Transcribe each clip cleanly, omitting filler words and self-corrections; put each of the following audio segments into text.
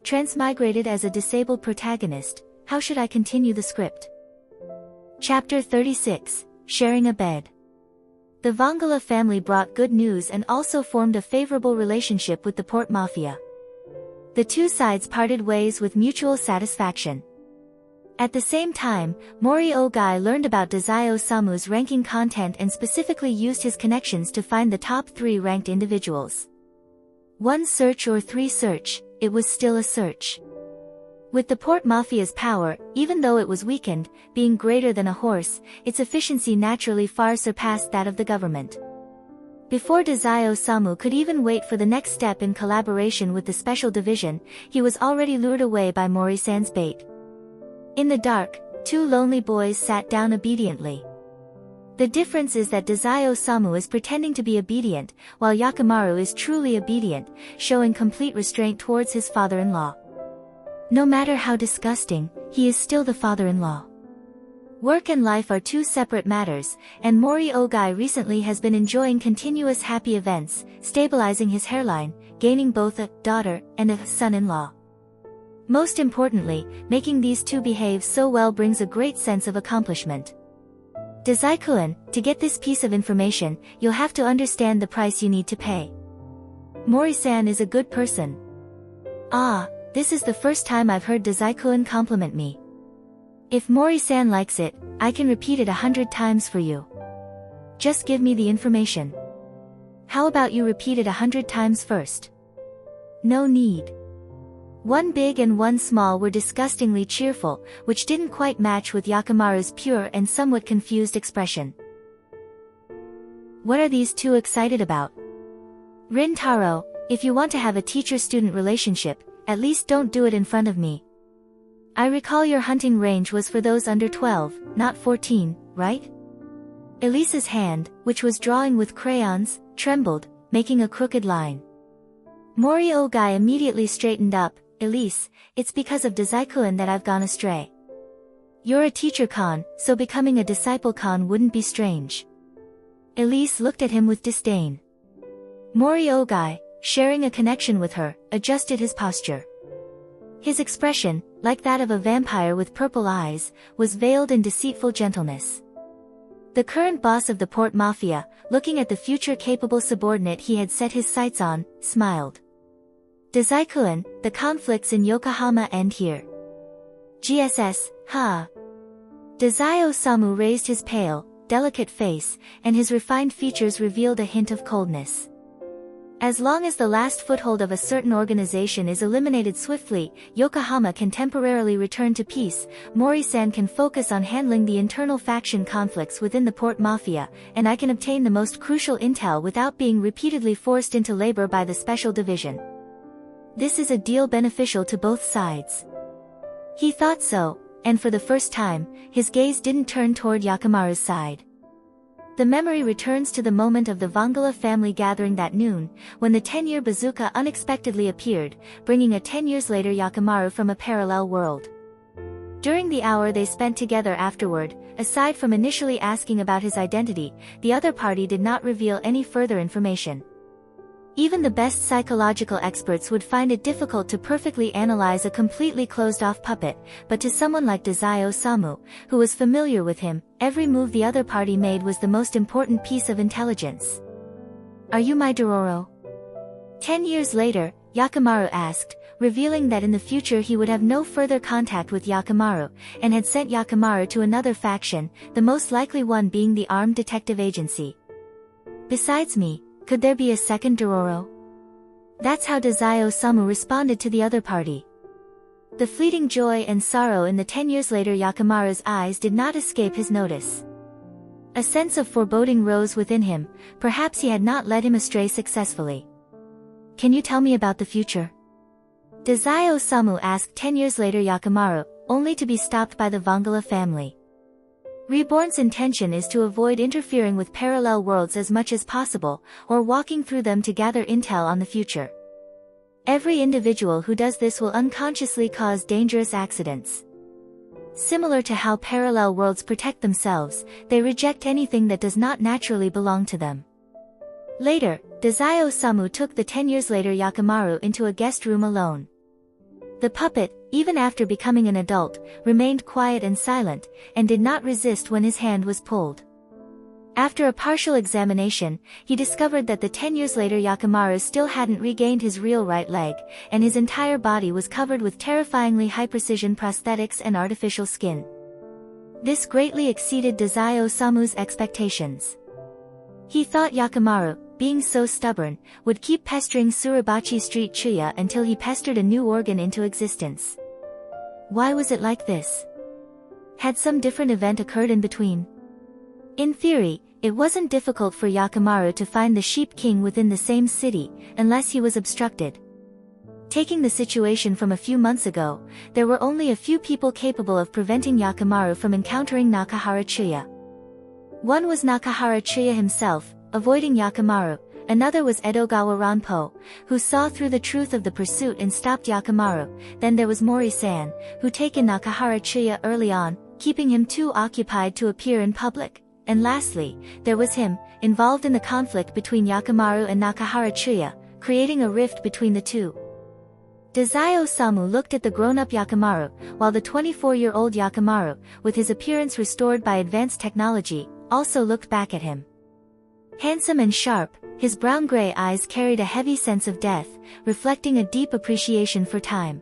Transmigrated as a disabled protagonist, how should I continue the script? Chapter 36, Sharing a Bed. The Vongala family brought good news and also formed a favorable relationship with the Port Mafia. The two sides parted ways with mutual satisfaction. At the same time, Mori Ogai learned about Disastrous Osamu's ranking content and specifically used his connections to find the top 3 ranked individuals. 1 search or 3 search, it was still a search. With the Port Mafia's power, even though it was weakened, being greater than a horse, its efficiency naturally far surpassed that of the government. Before Disastrous Osamu could even wait for the next step in collaboration with the Special Division, he was already lured away by Mori-san's bait. In the dark, 2 lonely boys sat down obediently. The difference is that Disastrous Osamu is pretending to be obedient, while Yakimaru is truly obedient, showing complete restraint towards his father-in-law. No matter how disgusting, he is still the father-in-law. Work and life are 2 separate matters, and Mori Ogai recently has been enjoying continuous happy events, stabilizing his hairline, gaining both a daughter and a son-in-law. Most importantly, making these 2 behave so well brings a great sense of accomplishment. Dazai-kun, to get this piece of information, you'll have to understand the price you need to pay. Mori-san is a good person. Ah, this is the first time I've heard Dazai-kun compliment me. If Mori-san likes it, I can repeat it 100 times for you. Just give me the information. How about you repeat it 100 times first? No need. 1 big and 1 small were disgustingly cheerful, which didn't quite match with Yakimaru's pure and somewhat confused expression. What are these 2 excited about? Rintaro, if you want to have a teacher-student relationship, at least don't do it in front of me. I recall your hunting range was for those under 12, not 14, right? Elise's hand, which was drawing with crayons, trembled, making a crooked line. Mori Ogai immediately straightened up. Elise, it's because of Dazai-kun that I've gone astray. You're a teacher-con, so becoming a disciple-con wouldn't be strange. Elise looked at him with disdain. Mori Ogai, sharing a connection with her, adjusted his posture. His expression, like that of a vampire with purple eyes, was veiled in deceitful gentleness. The current boss of the Port Mafia, looking at the future capable subordinate he had set his sights on, smiled. Dazai-kun, the conflicts in Yokohama end here. GSS, ha. Disastrous Osamu raised his pale, delicate face, and his refined features revealed a hint of coldness. As long as the last foothold of a certain organization is eliminated swiftly, Yokohama can temporarily return to peace. Mori-san can focus on handling the internal faction conflicts within the Port Mafia, and I can obtain the most crucial intel without being repeatedly forced into labor by the Special Division. This is a deal beneficial to both sides. He thought so, and for the first time, his gaze didn't turn toward Yakimaru's side. The memory returns to the moment of the Vongala family gathering that noon, when the 10-year bazooka unexpectedly appeared, bringing a 10 years later Yakimaru from a parallel world. During the hour they spent together afterward, aside from initially asking about his identity, the other party did not reveal any further information. Even the best psychological experts would find it difficult to perfectly analyze a completely closed-off puppet, but to someone like Disastrous Osamu, who was familiar with him, every move the other party made was the most important piece of intelligence. Are you my Dororo? 10 years later, Yakimaru asked, revealing that in the future he would have no further contact with Yakimaru, and had sent Yakimaru to another faction, the most likely one being the armed detective agency. Besides me, could there be a second Dororo? That's how Disastrous Osamu responded to the other party. The fleeting joy and sorrow in the 10 years later Yakimaru's eyes did not escape his notice. A sense of foreboding rose within him, perhaps he had not led him astray successfully. Can you tell me about the future? Disastrous Osamu asked 10 years later Yakimaru, only to be stopped by the Vongala family. Reborn's intention is to avoid interfering with parallel worlds as much as possible, or walking through them to gather intel on the future. Every individual who does this will unconsciously cause dangerous accidents. Similar to how parallel worlds protect themselves, they reject anything that does not naturally belong to them. Later, Disastrous Osamu took the 10 years later Yakimaru into a guest room alone. The puppet, even after becoming an adult, remained quiet and silent, and did not resist when his hand was pulled. After a partial examination, he discovered that the 10 years later Yakimaru still hadn't regained his real right leg, and his entire body was covered with terrifyingly high-precision prosthetics and artificial skin. This greatly exceeded Dazai Osamu's expectations. He thought Yakimaru, being so stubborn, would keep pestering Suribachi Street Chuya until he pestered a new organ into existence. Why was it like this? Had some different event occurred in between? In theory, it wasn't difficult for Yakimaru to find the Sheep King within the same city, unless he was obstructed. Taking the situation from a few months ago, there were only a few people capable of preventing Yakimaru from encountering Nakahara Chuya. One was Nakahara Chuya himself, avoiding Yakimaru. Another was Edogawa Ranpo, who saw through the truth of the pursuit and stopped Yakimaru. Then there was Mori-san, who taken Nakahara Chuya early on, keeping him too occupied to appear in public. And lastly, there was him, involved in the conflict between Yakimaru and Nakahara Chuya, creating a rift between the two. Dazai Osamu looked at the grown-up Yakimaru, while the 24-year-old Yakimaru, with his appearance restored by advanced technology, also looked back at him. Handsome and sharp, his brown-gray eyes carried a heavy sense of death, reflecting a deep appreciation for time.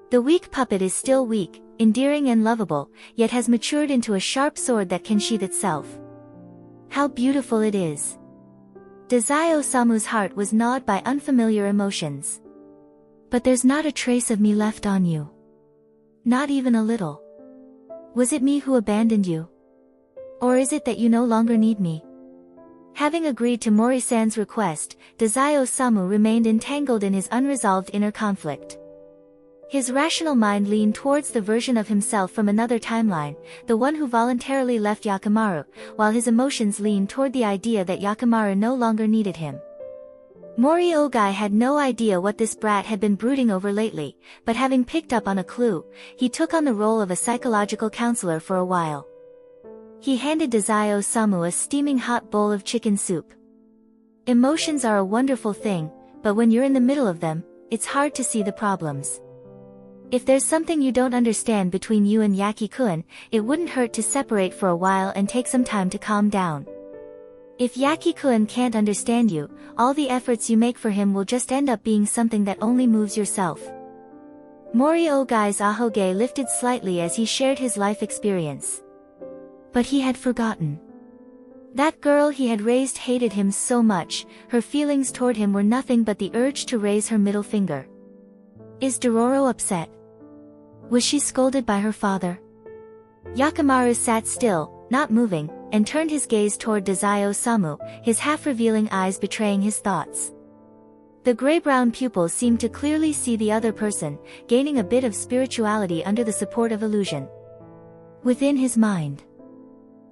The weak puppet is still weak, endearing and lovable, yet has matured into a sharp sword that can sheath itself. How beautiful it is! Dazai Osamu's heart was gnawed by unfamiliar emotions. But there's not a trace of me left on you. Not even a little. Was it me who abandoned you? Or is it that you no longer need me? Having agreed to Mori-san's request, Dazai Osamu remained entangled in his unresolved inner conflict. His rational mind leaned towards the version of himself from another timeline, the one who voluntarily left Yakimaru, while his emotions leaned toward the idea that Yakimaru no longer needed him. Mori Ogai had no idea what this brat had been brooding over lately, but having picked up on a clue, he took on the role of a psychological counselor for a while. He handed Dazai Osamu a steaming hot bowl of chicken soup. Emotions are a wonderful thing, but when you're in the middle of them, it's hard to see the problems. If there's something you don't understand between you and Yaki-kun, it wouldn't hurt to separate for a while and take some time to calm down. If Yaki-kun can't understand you, all the efforts you make for him will just end up being something that only moves yourself. Mori Ogai's ahoge lifted slightly as he shared his life experience. But he had forgotten. That girl he had raised hated him so much, her feelings toward him were nothing but the urge to raise her middle finger. Is Dororo upset? Was she scolded by her father? Yakimaru sat still, not moving, and turned his gaze toward Dazai Osamu, his half-revealing eyes betraying his thoughts. The gray-brown pupils seemed to clearly see the other person, gaining a bit of spirituality under the support of illusion. Within his mind,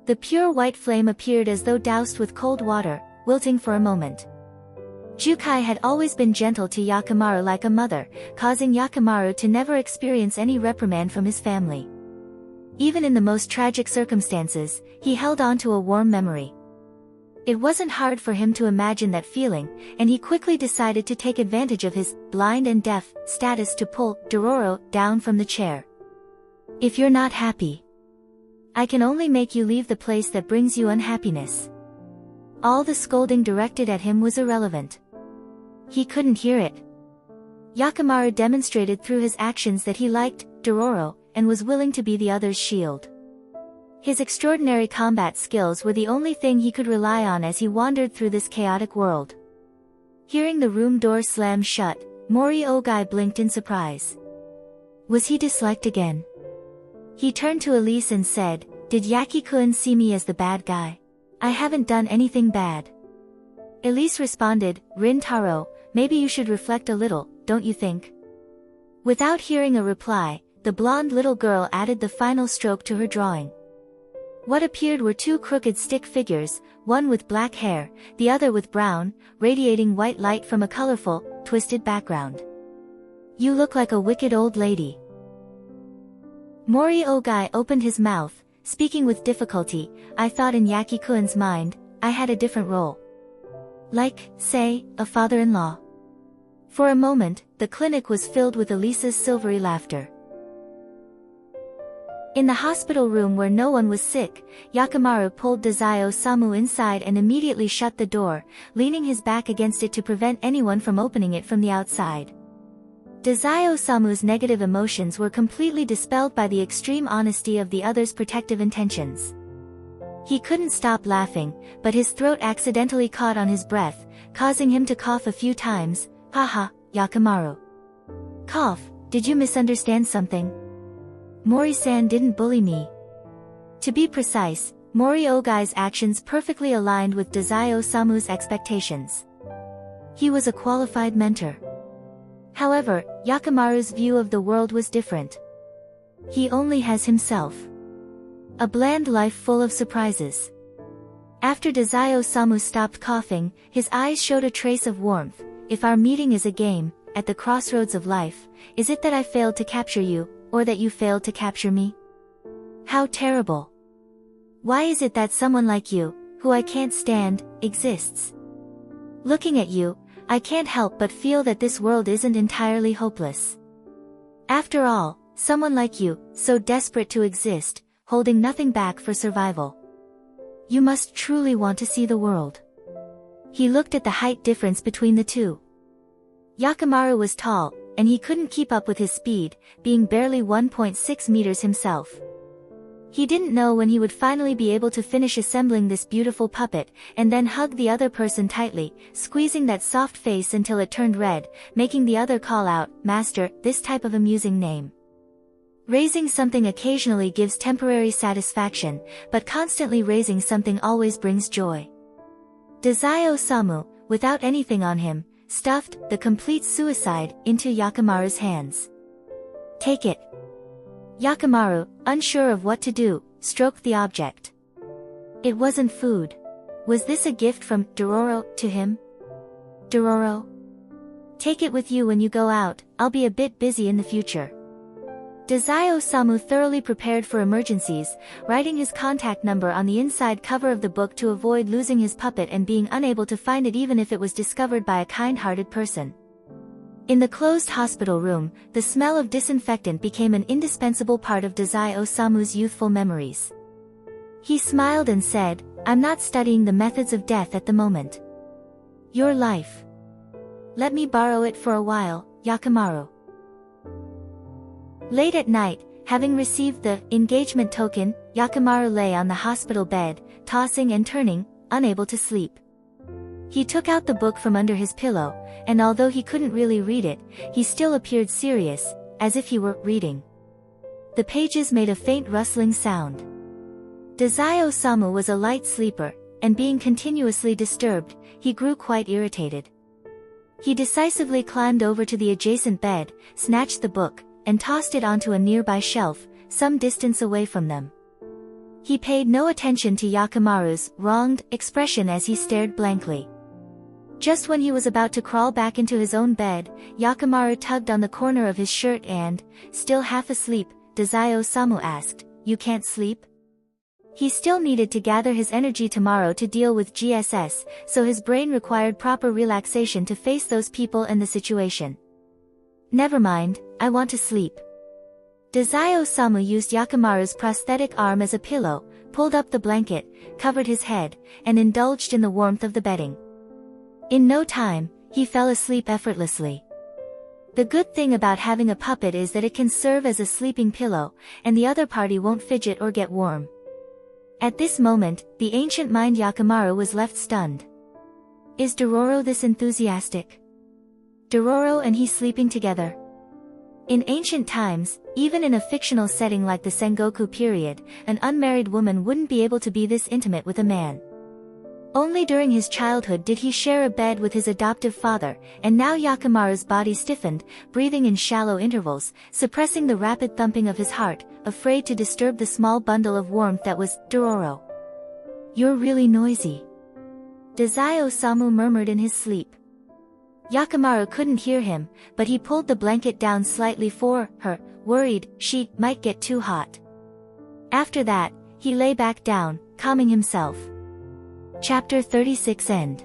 the pure white flame appeared as though doused with cold water, wilting for a moment. Jukai had always been gentle to Yakimaru like a mother, causing Yakimaru to never experience any reprimand from his family. Even in the most tragic circumstances, he held on to a warm memory. It wasn't hard for him to imagine that feeling, and he quickly decided to take advantage of his blind and deaf status to pull Dororo down from the chair. If you're not happy, I can only make you leave the place that brings you unhappiness. All the scolding directed at him was irrelevant. He couldn't hear it. Yakimaru demonstrated through his actions that he liked Dororo, and was willing to be the other's shield. His extraordinary combat skills were the only thing he could rely on as he wandered through this chaotic world. Hearing the room door slam shut, Mori Ogai blinked in surprise. Was he disliked again? He turned to Elise and said, "Did Yaki-kun see me as the bad guy? I haven't done anything bad." Elise responded, "Rin Taro, maybe you should reflect a little, don't you think?" Without hearing a reply, the blonde little girl added the final stroke to her drawing. What appeared were two crooked stick figures, one with black hair, the other with brown, radiating white light from a colorful, twisted background. "You look like a wicked old lady." Mori Ogai opened his mouth, speaking with difficulty. "I thought in Yaki-kun's mind, I had a different role. Like, say, a father-in-law." For a moment, the clinic was filled with Elisa's silvery laughter. In the hospital room where no one was sick, Yakimaru pulled Disastrous Osamu inside and immediately shut the door, leaning his back against it to prevent anyone from opening it from the outside. Disastrous Osamu's negative emotions were completely dispelled by the extreme honesty of the other's protective intentions. He couldn't stop laughing, but his throat accidentally caught on his breath, causing him to cough a few times. Haha, Yakimaru. Cough, did you misunderstand something? Mori-san didn't bully me. To be precise, Mori Ogai's actions perfectly aligned with Disastrous Osamu's expectations. He was a qualified mentor. However, Yakimaru's view of the world was different. He only has himself. A bland life full of surprises. After Disastrous Osamu stopped coughing, his eyes showed a trace of warmth. If our meeting is a game, at the crossroads of life, is it that I failed to capture you, or that you failed to capture me? How terrible. Why is it that someone like you, who I can't stand, exists? Looking at you, I can't help but feel that this world isn't entirely hopeless. After all, someone like you, so desperate to exist, holding nothing back for survival. You must truly want to see the world. He looked at the height difference between the two. Yakimaru was tall, and he couldn't keep up with his speed, being barely 1.6 meters himself. He didn't know when he would finally be able to finish assembling this beautiful puppet, and then hug the other person tightly, squeezing that soft face until it turned red, making the other call out, "Master," this type of amusing name. Raising something occasionally gives temporary satisfaction, but constantly raising something always brings joy. Disastrous Osamu, without anything on him, stuffed the complete suicide into Yakimaru's hands. Take it. Yakimaru, unsure of what to do, stroked the object. It wasn't food. Was this a gift from Dororo to him? Dororo? Take it with you when you go out, I'll be a bit busy in the future. Disastrous Osamu thoroughly prepared for emergencies, writing his contact number on the inside cover of the book to avoid losing his puppet and being unable to find it even if it was discovered by a kind-hearted person. In the closed hospital room, the smell of disinfectant became an indispensable part of Disastrous Osamu's youthful memories. He smiled and said, "I'm not studying the methods of death at the moment. Your life. Let me borrow it for a while, Yakimaru." Late at night, having received the engagement token, Yakimaru lay on the hospital bed, tossing and turning, unable to sleep. He took out the book from under his pillow, and although he couldn't really read it, he still appeared serious, as if he were reading. The pages made a faint rustling sound. Disastrous Osamu was a light sleeper, and being continuously disturbed, he grew quite irritated. He decisively climbed over to the adjacent bed, snatched the book, and tossed it onto a nearby shelf, some distance away from them. He paid no attention to Yakimaru's wronged expression as he stared blankly. Just when he was about to crawl back into his own bed, Yakimaru tugged on the corner of his shirt and, still half asleep, Disastrous Osamu asked, "You can't sleep?" He still needed to gather his energy tomorrow to deal with GSS, so his brain required proper relaxation to face those people and the situation. "Never mind, I want to sleep." Disastrous Osamu used Yakimaru's prosthetic arm as a pillow, pulled up the blanket, covered his head, and indulged in the warmth of the bedding. In no time, he fell asleep effortlessly. The good thing about having a puppet is that it can serve as a sleeping pillow, and the other party won't fidget or get warm. At this moment, the ancient mind Yakimaru was left stunned. Is Dororo this enthusiastic? Dororo and he sleeping together? In ancient times, even in a fictional setting like the Sengoku period, an unmarried woman wouldn't be able to be this intimate with a man. Only during his childhood did he share a bed with his adoptive father, and now Yakimaru's body stiffened, breathing in shallow intervals, suppressing the rapid thumping of his heart, afraid to disturb the small bundle of warmth that was Dororo. "You're really noisy," Disastrous Osamu murmured in his sleep. Yakimaru couldn't hear him, but he pulled the blanket down slightly for her, worried she might get too hot. After that, he lay back down, calming himself. Chapter 36 End.